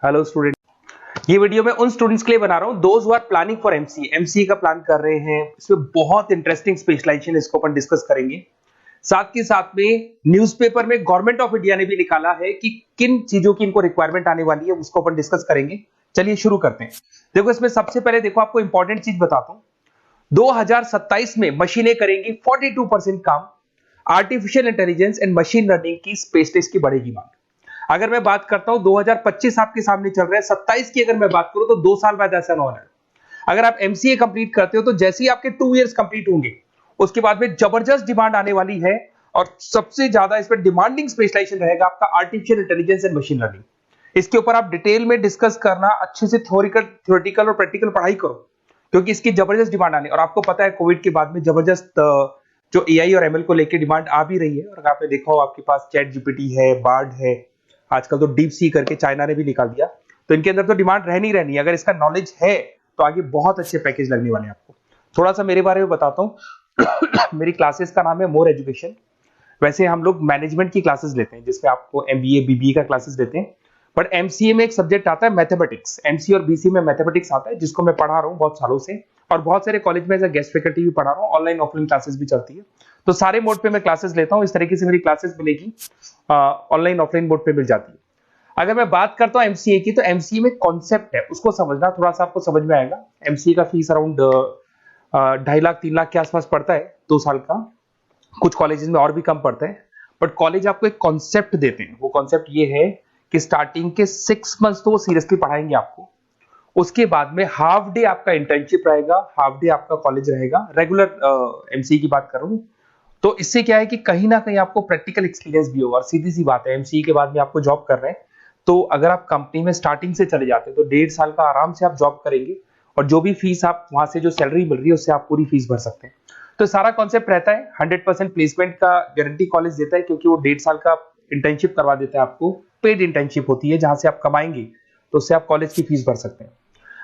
Hello student, ये video मैं उन स्टूडेंट्स के लिए बना रहा हूं those who are planning for MCA. MCA का प्लान कर रहे हैं, इसमें बहुत इंटरेस्टिंग स्पेशलाइजेशन इसको अपन डिस्कस करेंगे। साथ के साथ में न्यूज़पेपर में गवर्नमेंट ऑफ इंडिया ने भी निकाला है कि किन चीजों की इनको रिक्वायरमेंट आने वाली है, उसको अपन डिस्कस करेंगे। चलिए शुरू करते हैं। देखो, इसमें सबसे पहले देखो आपको इंपॉर्टेंट चीज बताता हूं। 2027 में मशीनें करेंगी 42% काम। Artificial intelligence and machine learning की स्पेशलिस्ट की बढ़ेगी मांग। अगर मैं बात करता हूं 2025 आपके सामने चल रहा है, 27 की अगर मैं बात करूं तो 2 साल बाद ऐसा ना होना है। अगर आप एमसीए कंप्लीट करते हो तो जैसे ही आपके 2 इयर्स कंप्लीट होंगे उसके बाद में जबरदस्त डिमांड आने वाली है, और सबसे ज्यादा इस पर डिमांडिंग स्पेशलाइजेशन रहेगा आपका artificial intelligence and machine learning. इसके ऊपर आप डिटेल में डिस्कस करना, अच्छे से थ्योरेटिकल और प्रैक्टिकल पढ़ाई करो, क्योंकि इसकी जबरदस्त डिमांड आने। और आपको पता है कोविड के बाद में जबरदस्त जो एआई और एमएल को लेकर डिमांड आ भी रही है। और अगर आपने देखा हो, आपके पास चैट जीपीटी है, बार्ड है, आजकल तो डीप सी करके चाइना ने भी निकाल दिया, तो इनके अंदर तो डिमांड रहनी रहनी है। अगर इसका नॉलेज है तो आगे बहुत अच्छे पैकेज लगने वाले हैं आपको। थोड़ा सा मेरे बारे में बताता हूँ। मेरी क्लासेस का नाम है मोर एजुकेशन। वैसे हम लोग मैनेजमेंट की क्लासेस लेते हैं, जिसमें आपको एमबीए बीबीए का क्लासेस देते हैं, बट एमसीए में एक सब्जेक्ट आता है मैथमेटिक्स। एमसीए और बीसीए में मैथमेटिक्स आता है, जिसको मैं पढ़ा रहा हूँ बहुत सालों से, और बहुत सारे कॉलेज में एज अ गेस्ट फैकल्टी भी पढ़ा रहा हूँ। ऑनलाइन ऑफलाइन क्लासेस भी चलती है, तो सारे मोड पे मैं क्लासेस लेता हूँ। इस तरीके से मेरी क्लासेस मिलेगी, ऑनलाइन ऑफलाइन मोड पे मिल जाती है। अगर मैं बात करता हूं एमसीए की, तो एमसीए में कॉन्सेप्ट है, उसको समझना थोड़ा सा आपको समझ में आएगा। एमसीए का फीस अराउंड 2.5 लाख 3 लाख के आसपास पड़ता है 2 साल का। कुछ कॉलेजेस में और भी कम पड़ता है, बट कॉलेज आपको एक कॉन्सेप्ट देते हैं। वो कॉन्सेप्ट ये है कि स्टार्टिंग के 6 मंथ्स तो वो सीरियसली पढ़ाएंगे आपको। उसके बाद में हाफ डे आपका इंटर्नशिप रहेगा, हाफ डे आपका कॉलेज रहेगा। रेगुलर एमसीए की बात कर रहा हूं, तो इससे क्या है कि कहीं ना कहीं आपको प्रैक्टिकल एक्सपीरियंस भी होगा। और सीधी सी बात है, एमसीए के बाद में आपको जॉब कर रहे हैं, तो अगर आप कंपनी में स्टार्टिंग से चले जाते हैं तो 1.5 साल का आराम से आप जॉब करेंगे, और जो भी फीस आप वहां से जो सैलरी मिल रही है उससे आप पूरी फीस भर सकते हैं। तो सारा कॉन्सेप्ट रहता है। 100% प्लेसमेंट का गारंटी कॉलेज देता है, क्योंकि वो 1.5 साल का इंटर्नशिप करवा देता है आपको। पेड इंटर्नशिप होती है, जहां से आप कमाएंगे तो उससे आप कॉलेज की फीस भर सकते हैं।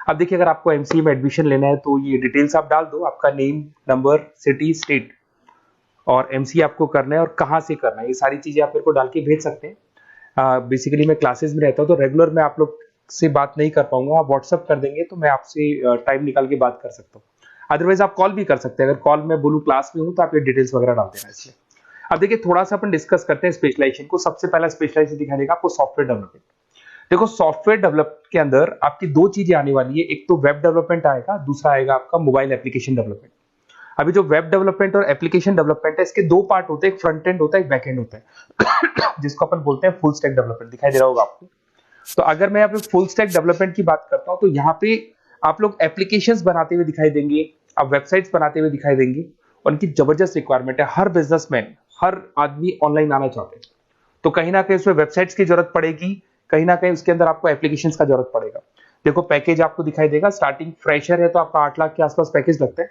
अब देखिए, अगर आपको एमसीए में एडमिशन लेना है तो ये डिटेल्स आप डाल दो, आपका नेम, नंबर, सिटी, स्टेट, और एमसीए आपको करना है और कहाँ से करना है, ये सारी चीजें आप मेरे को डाल के भेज सकते हैं। बेसिकली मैं क्लासेस में रहता हूँ, तो रेगुलर मैं आप लोग से बात नहीं कर पाऊंगा। आप व्हाट्सअप कर देंगे तो मैं आपसे टाइम निकाल के बात कर सकता हूँ। अदरवाइज आप कॉल भी कर सकते हैं। अगर कॉल में बोलूँ क्लास में हूँ तो आप ये डिटेल्स वगैरह डाल देना इसमें। अब देखिए, थोड़ा सा अपन डिस्कस करते हैं स्पेशलाइजेशन को। सबसे पहला स्पेशलाइजेशन दिखाई देगा आपको सॉफ्टवेयर डेवलपमेंट। देखो, सॉफ्टवेयर डेवलप के अंदर आपकी 2 चीजें आने वाली है। एक तो वेब डेवलपमेंट आएगा, दूसरा आएगा आपका मोबाइल एप्लीकेशन डेवलपमेंट। अभी जो वेब डेवलपमेंट और एप्लीकेशन डेवलपमेंट है, इसके 2 पार्ट होते हैं, एक फ्रंट एंड होता है, एक बैक एंड होता है, जिसको अपन बोलते हैं फुल स्टैक डेवलपमेंट। दिखाई दे रहा होगा आपको। तो अगर मैं यहाँ पे फुल स्टैक डेवलपमेंट की बात करता हूँ, तो यहाँ पे आप लोग एप्लीकेशंस बनाते हुए दिखाई देंगे, आप वेबसाइट्स बनाते हुए दिखाई देंगे, और उनकी जबरदस्त रिक्वायरमेंट है। हर बिजनेसमैन, हर आदमी ऑनलाइन आना चाहते हैं, तो कहीं ना कहीं उसमें वेबसाइट्स की जरूरत पड़ेगी, कहीं ना कहीं उसके अंदर आपको एप्लीकेशंस का जरूरत पड़ेगा। देखो, पैकेज आपको दिखाई देगा। स्टार्टिंग फ्रेशर है तो आपका 8 लाख के आसपास पैकेज लगता है,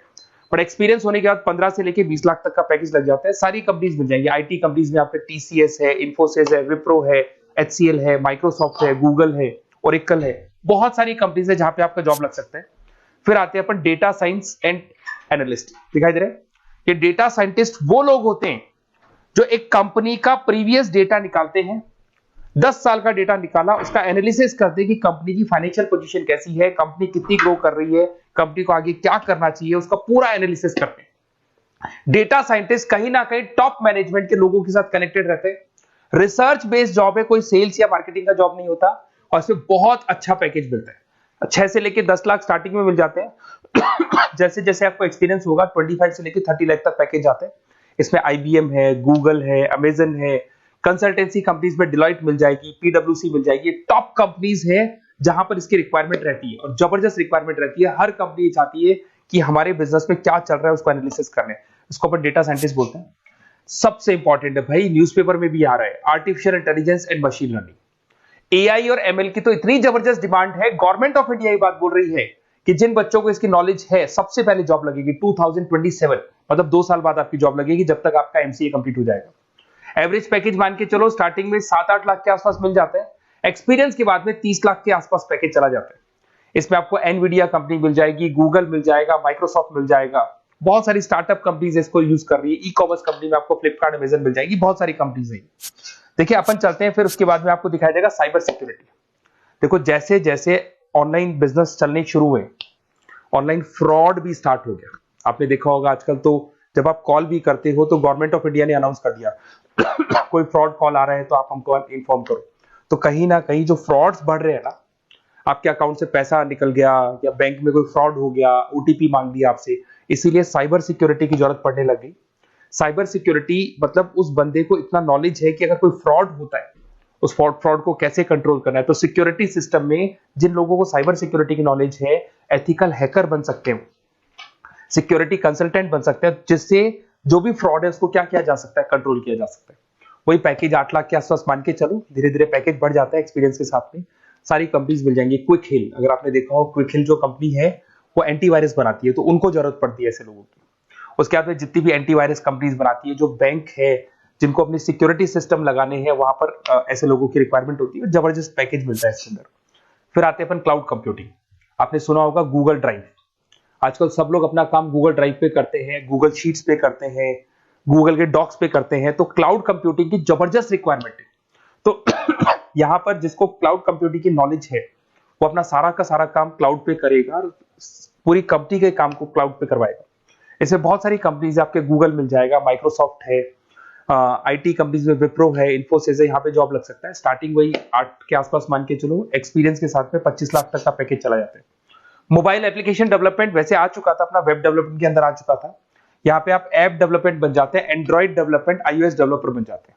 बट एक्सपीरियंस होने के बाद 15 से लेके 20 लाख तक का पैकेज लग जाता है। सारी कंपनीज मिल जाएंगी। आईटी कंपनीज में आपके टीसीएस है, इन्फोसिस है, विप्रो है, एचसीएल है, माइक्रोसॉफ्ट है, गूगल है, ओरेकल है, बहुत सारी कंपनीज है जहां पे आपका जॉब लग सकता है। फिर आते हैं अपन डेटा साइंस एंड एनालिस्ट। दिखाई दे रहे हैं? ये डेटा साइंटिस्ट वो लोग होते हैं जो एक कंपनी का प्रीवियस डेटा निकालते हैं। 10 साल का डेटा निकाला, उसका एनालिसिस करते हैं कि कंपनी की फाइनेंशियल पोजीशन कैसी है, कंपनी कितनी ग्रो कर रही है, कंपनी को आगे क्या करना चाहिए, उसका पूरा एनालिसिस करते हैं। डेटा साइंटिस्ट कहीं ना कहीं टॉप मैनेजमेंट के लोगों के साथ कनेक्टेड रहते हैं। रिसर्च बेस्ड जॉब है, कोई सेल्स या मार्केटिंग का जॉब नहीं होता, और इसमें बहुत अच्छा पैकेज मिलता है। 6 से लेके 10 लाख स्टार्टिंग में मिल जाते हैं। जैसे जैसे आपको एक्सपीरियंस होगा 25 से लेके 30 लाख तक पैकेज आते हैं। इसमें आईबीएम है, गूगल है, अमेजन है, कंसल्टेंसी कंपनीज में डिलॉयट मिल जाएगी, पीडब्ल्यूसी मिल जाएगी। टॉप कंपनीज है जहां पर इसकी रिक्वायरमेंट रहती है, और जबरदस्त रिक्वायरमेंट रहती है। हर कंपनी चाहती है कि हमारे बिजनेस में क्या चल रहा है उसको एनालिसिस करने। इसको अपन डेटा साइंटिस्ट बोलते हैं। सबसे इंपॉर्टेंट है भाई, न्यूज़पेपर में भी आ रहा है, artificial intelligence and machine learning. AI और एमएल की तो इतनी जबरदस्त डिमांड है, गवर्नमेंट ऑफ इंडिया ये बात बोल रही है कि जिन बच्चों को इसकी नॉलेज है सबसे पहले जॉब लगेगी 2027, मतलब 2 साल बाद आपकी जॉब लगेगी, जब तक आपका एमसीए कंप्लीट हो जाएगा। एवरेज पैकेज मान के चलो स्टार्टिंग में 7-8 लाख के आसपास मिल जाता है। एक्सपीरियंस के बाद में 30 लाख के आसपास पैकेज चला जाता है। इसमें आपको एनवीडिया कंपनी मिल जाएगी, गूगल मिल जाएगा, माइक्रोसॉफ्ट मिल जाएगा, बहुत सारी स्टार्टअप कंपनीज इसको यूज कर रही है। ई कॉमर्स कंपनी में आपको फ्लिपकार्ट, अमेजन मिल जाएगी, बहुत सारी कंपनीज है। देखिए, अपन चलते हैं फिर उसके बाद में आपको दिखाई देगा साइबर सिक्योरिटी। देखो जैसे जैसे ऑनलाइन बिजनेस चलने शुरू हुए, ऑनलाइन फ्रॉड भी स्टार्ट हो गया। आपने देखा होगा आजकल तो जब आप कॉल भी करते हो तो गवर्नमेंट ऑफ इंडिया ने अनाउंस कर दिया कोई फ्रॉड कॉल आ रहा है तो आप हमको इन्फॉर्म करो। तो कहीं ना कहीं जो फ्रॉड्स बढ़ रहे हैं ना, आपके अकाउंट से पैसा निकल गया या बैंक में कोई फ्रॉड हो गया, ओटीपी मांग लिया आपसे, इसीलिए साइबर सिक्योरिटी की जरूरत पड़ने लगी। साइबर सिक्योरिटी मतलब उस बंदे को इतना नॉलेज है कि अगर कोई फ्रॉड होता है उस फ्रॉड को कैसे कंट्रोल करना है। तो सिक्योरिटी सिस्टम में जिन लोगों को साइबर सिक्योरिटी की नॉलेज है, एथिकल हैकर बन सकते हैं, सिक्योरिटी कंसल्टेंट बन सकते हैं, जिससे जो भी फ्रॉड है उसको क्या किया जा सकता है, कंट्रोल किया जा सकता है। वही पैकेज 8 लाख के आसपास मान के चलो, धीरे धीरे पैकेज बढ़ जाता है एक्सपीरियंस के साथ में। सारी कंपनीज मिल जाएंगी। क्विक हिल, अगर आपने देखा हो, क्विक हिल जो कंपनी है वो एंटीवायरस बनाती है, तो उनको जरूरत पड़ती है ऐसे लोगों की। उसके बाद में जितनी भी एंटीवायरस कंपनीज बनाती है, जो बैंक है जिनको अपनी सिक्योरिटी सिस्टम लगाने हैं, वहां पर ऐसे लोगों की रिक्वायरमेंट होती है। जबरदस्त पैकेज मिलता है इसके अंदर। फिर आते हैं अपन क्लाउड कंप्यूटिंग। आपने सुना होगा गूगल ड्राइव। आजकल सब लोग अपना काम गूगल ड्राइव पे करते हैं, गूगल शीट्स पे करते हैं, गूगल के डॉक्स पे करते हैं। तो क्लाउड कंप्यूटिंग की जबरदस्त रिक्वायरमेंट है। तो यहाँ पर जिसको क्लाउड कंप्यूटिंग की नॉलेज है वो अपना सारा का सारा काम क्लाउड पे करेगा और पूरी कंपनी के काम को क्लाउड पे करवाएगा। इसमें बहुत सारी कंपनीज, आपके गूगल मिल जाएगा, माइक्रोसॉफ्ट है, आईटी कंपनीज में विप्रो है, इन्फोसिस है, यहाँ पे जॉब लग सकता है। स्टार्टिंग वही 8 के आसपास मान के चलो, एक्सपीरियंस के साथ में 25 लाख तक का पैकेज चला जाता है। मोबाइल एप्लीकेशन डेवलपमेंट वैसे आ चुका था, अपना वेब डेवलपमेंट के अंदर आ चुका था। यहाँ पे आप ऐप डेवलपमेंट बन जाते हैं, एंड्रॉइड डेवलपमेंट, आईओएस डेवलपर बन जाते हैं।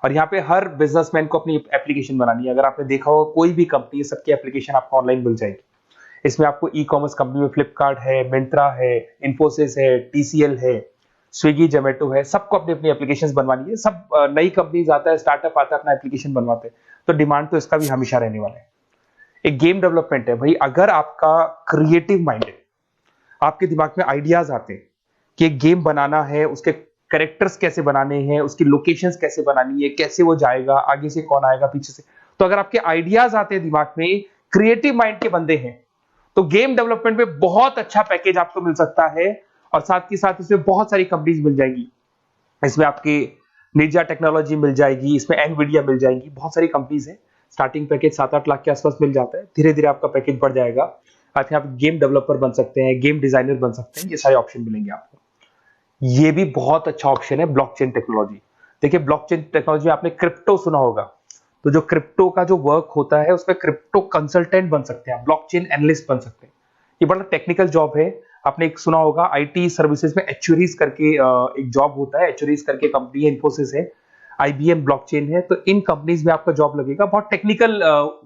और यहाँ पे हर बिजनेसमैन को अपनी एप्लीकेशन बनानी है। अगर आपने देखा हो कोई भी कंपनी, सबकी एप्लीकेशन आपको ऑनलाइन मिल जाएगी। इसमें आपको ई कॉमर्स कंपनी में फ्लिपकार्ट है, मिंत्रा है, इन्फोसिस है, टीसीएल है, स्विगी, जोमेटो है, सबको अपनी अपनी एप्लीकेशन बनवानी है। सब नई कंपनीज आता है, स्टार्टअप आता है, अपना एप्लीकेशन बनवाते हैं। तो डिमांड तो इसका भी हमेशा रहने वाला है। एक गेम डेवलपमेंट है भाई। अगर आपका क्रिएटिव माइंड है, आपके दिमाग में आइडियाज आते हैं कि एक गेम बनाना है, उसके कैरेक्टर्स कैसे बनाने हैं, उसकी लोकेशंस कैसे बनानी है, कैसे वो जाएगा, आगे से कौन आएगा, पीछे से, तो अगर आपके आइडियाज आते हैं दिमाग में, क्रिएटिव माइंड के बंदे हैं, तो गेम डेवलपमेंट में बहुत अच्छा पैकेज आपको मिल सकता है। और साथ ही साथ इसमें बहुत सारी कंपनीज मिल जाएंगी। इसमें आपकी निंजा टेक्नोलॉजी मिल जाएगी, इसमें एनवीडिया मिल जाएंगी, बहुत सारी कंपनीज है। स्टार्टिंग पैकेज 7-8 लाख के आसपास मिल जाता है। धीरे धीरे आपका पैकेज बढ़ जाएगा। आप गेम डेवलपर बन सकते हैं, गेम डिजाइनर बन सकते हैं, ये सारे ऑप्शन मिलेंगे आपको। ये भी बहुत अच्छा ऑप्शन है ब्लॉकचेन टेक्नोलॉजी। देखिए ब्लॉकचेन टेक्नोलॉजी में आपने क्रिप्टो सुना होगा, तो जो क्रिप्टो का जो वर्क होता है उसमें क्रिप्टो कंसल्टेंट बन सकते हैं, ब्लॉकचेन एनालिस्ट बन सकते हैं। ये बड़ा टेक्निकल जॉब है। आपने एक सुना होगा आईटी सर्विसेज में एचुरीज करके एक जॉब होता है, एचुरीज करके कंपनी है, इन्फोसिस है, आईबीएम ब्लॉकचेन है। तो इन कंपनीज में आपका जॉब लगेगा। बहुत टेक्निकल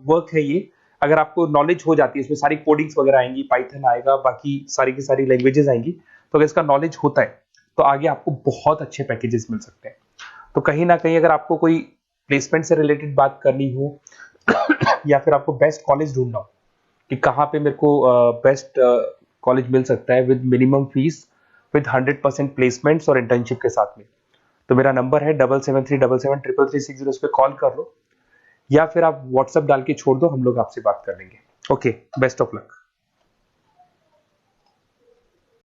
वर्क है ये। अगर आपको नॉलेज हो जाती है, इसमें सारी कोडिंग्स वगैरह आएंगी, पाइथन आएगा, बाकी सारी की सारी लैंग्वेजेस आएंगी। तो अगर इसका नॉलेज होता है तो आगे आपको बहुत अच्छे पैकेजेस मिल सकते हैं। तो कहीं ना कहीं अगर आपको कोई प्लेसमेंट से रिलेटेड बात करनी हो या फिर आपको बेस्ट कॉलेज ढूंढना हो कि कहाँ पे मेरे को बेस्ट कॉलेज मिल सकता है with minimum fees, with 100% placements और इंटर्नशिप के साथ में, तो मेरा नंबर है 7737733360। उस पर कॉल कर लो या फिर आप व्हाट्सएप डाल के छोड़ दो, हम लोग आपसे बात कर लेंगे। Okay, best of luck.